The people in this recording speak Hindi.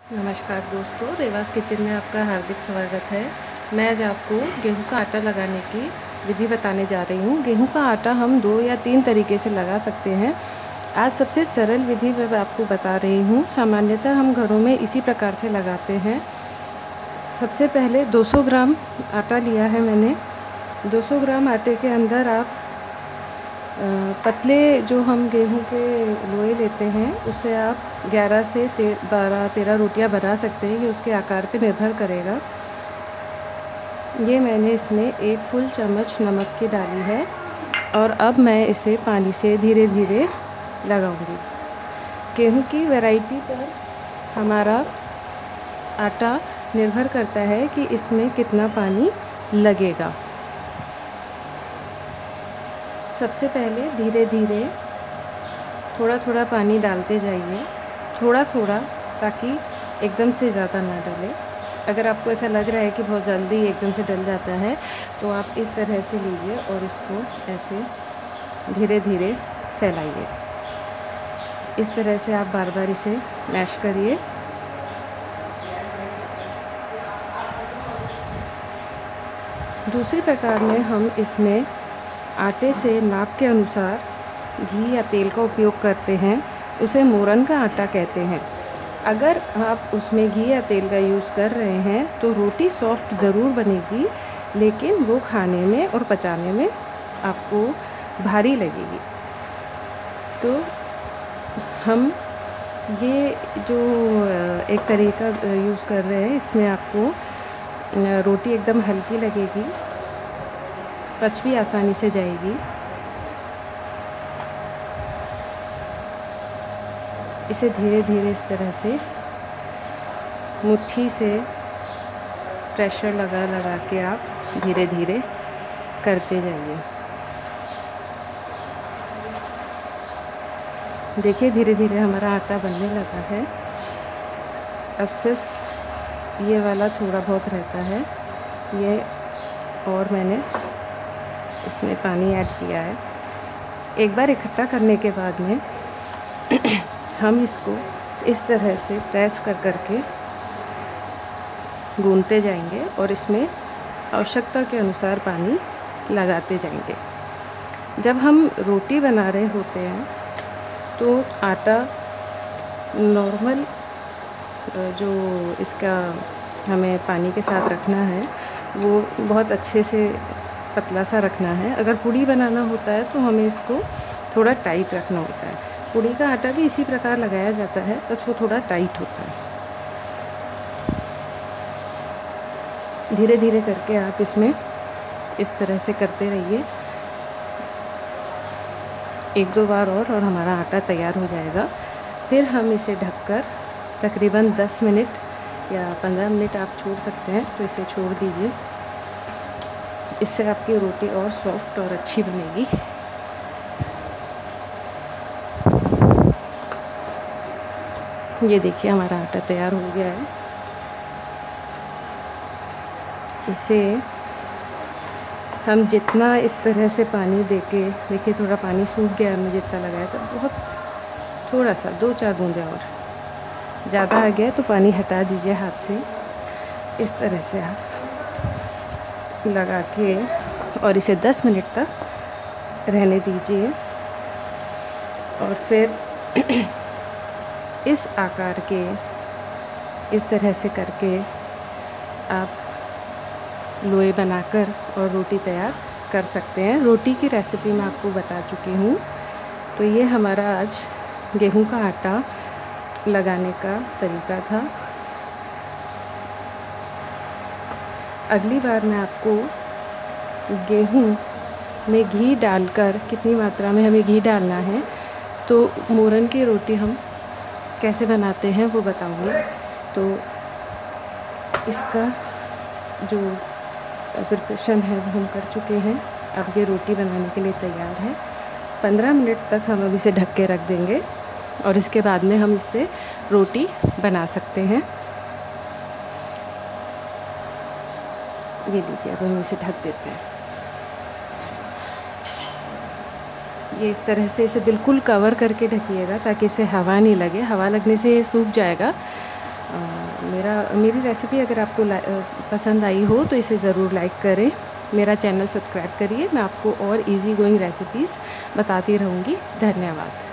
नमस्कार दोस्तों, रेवास किचन में आपका हार्दिक स्वागत है। मैं आज आपको गेहूं का आटा लगाने की विधि बताने जा रही हूं। गेहूं का आटा हम 2 या 3 तरीके से लगा सकते हैं। आज सबसे सरल विधि मैं आपको बता रही हूं। सामान्यतः हम घरों में इसी प्रकार से लगाते हैं। सबसे पहले 200 ग्राम आटा लिया है मैंने। 200 ग्राम आटे के अंदर आप पतले जो हम गेहूं के लोए लेते हैं उससे आप 11 से 12-13 रोटियां बना सकते हैं। ये उसके आकार पे निर्भर करेगा। ये मैंने इसमें 1 फुल चम्मच नमक की डाली है और अब मैं इसे पानी से धीरे धीरे लगाऊंगी। गेहूं की वैरायटी पर हमारा आटा निर्भर करता है कि इसमें कितना पानी लगेगा। सबसे पहले धीरे धीरे थोड़ा थोड़ा पानी डालते जाइए, थोड़ा थोड़ा, ताकि एकदम से ज़्यादा ना डले। अगर आपको ऐसा लग रहा है कि बहुत जल्दी एकदम से डल जाता है तो आप इस तरह से लीजिए और इसको ऐसे धीरे धीरे फैलाइए। इस तरह से आप बार बार इसे मैश करिए। दूसरी प्रकार में हम इसमें आटे से नाप के अनुसार घी या तेल का उपयोग करते हैं। उसे मोरन का आटा कहते हैं। अगर आप उसमें घी या तेल का यूज़ कर रहे हैं तो रोटी सॉफ्ट ज़रूर बनेगी, लेकिन वो खाने में और पचाने में आपको भारी लगेगी। तो हम ये जो एक तरीका यूज़ कर रहे हैं, इसमें आपको रोटी एकदम हल्की लगेगी, पच भी आसानी से जाएगी। इसे धीरे धीरे इस तरह से मुट्ठी से प्रेशर लगा लगा के आप धीरे धीरे करते जाइए। देखिए धीरे धीरे हमारा आटा बनने लगा है। अब सिर्फ ये वाला थोड़ा बहुत रहता है, ये और मैंने इसमें पानी ऐड किया है। एक बार इकट्ठा करने के बाद में हम इसको इस तरह से प्रेस कर करके गूंथते जाएंगे और इसमें आवश्यकता के अनुसार पानी लगाते जाएंगे। जब हम रोटी बना रहे होते हैं तो आटा नॉर्मल जो इसका हमें पानी के साथ रखना है वो बहुत अच्छे से पतला सा रखना है। अगर पूड़ी बनाना होता है तो हमें इसको थोड़ा टाइट रखना होता है। पूड़ी का आटा भी इसी प्रकार लगाया जाता है, बस वो थोड़ा टाइट होता है। धीरे धीरे करके आप इसमें इस तरह से करते रहिए। 1-2 बार और हमारा आटा तैयार हो जाएगा। फिर हम इसे ढककर तकरीबन 10 मिनट या 15 मिनट आप छोड़ सकते हैं, तो इसे छोड़ दीजिए। इससे आपकी रोटी और सॉफ्ट और अच्छी बनेगी। ये देखिए हमारा आटा तैयार हो गया है। इसे हम जितना इस तरह से पानी देके, देखिए थोड़ा पानी सूख गया है, मुझे जितना लगा है तो बहुत थोड़ा सा 2-4 बूंदें और, ज़्यादा आ गया तो पानी हटा दीजिए हाथ से। इस तरह से आप लगा के और इसे 10 मिनट तक रहने दीजिए। और फिर इस आकार के इस तरह से करके आप लोई बनाकर और रोटी तैयार कर सकते हैं। रोटी की रेसिपी मैं आपको बता चुकी हूँ। तो ये हमारा आज गेहूं का आटा लगाने का तरीका था। अगली बार मैं आपको गेहूं में घी डालकर, कितनी मात्रा में हमें घी डालना है, तो मोरन की रोटी हम कैसे बनाते हैं वो बताऊंगी। तो इसका जो प्रिपरेशन है वो हम कर चुके हैं। अब ये रोटी बनाने के लिए तैयार है। 15 मिनट तक हम अब इसे ढक के रख देंगे और इसके बाद में हम इससे रोटी बना सकते हैं। ये लीजिए, अब हम इसे ढक देते हैं। ये इस तरह से इसे बिल्कुल कवर करके ढकिएगा ताकि इसे हवा नहीं लगे। हवा लगने से ये सूख जाएगा। मेरी रेसिपी अगर आपको पसंद आई हो तो इसे ज़रूर लाइक करें। मेरा चैनल सब्सक्राइब करिए। मैं आपको और इजी गोइंग रेसिपीज़ बताती रहूँगी। धन्यवाद।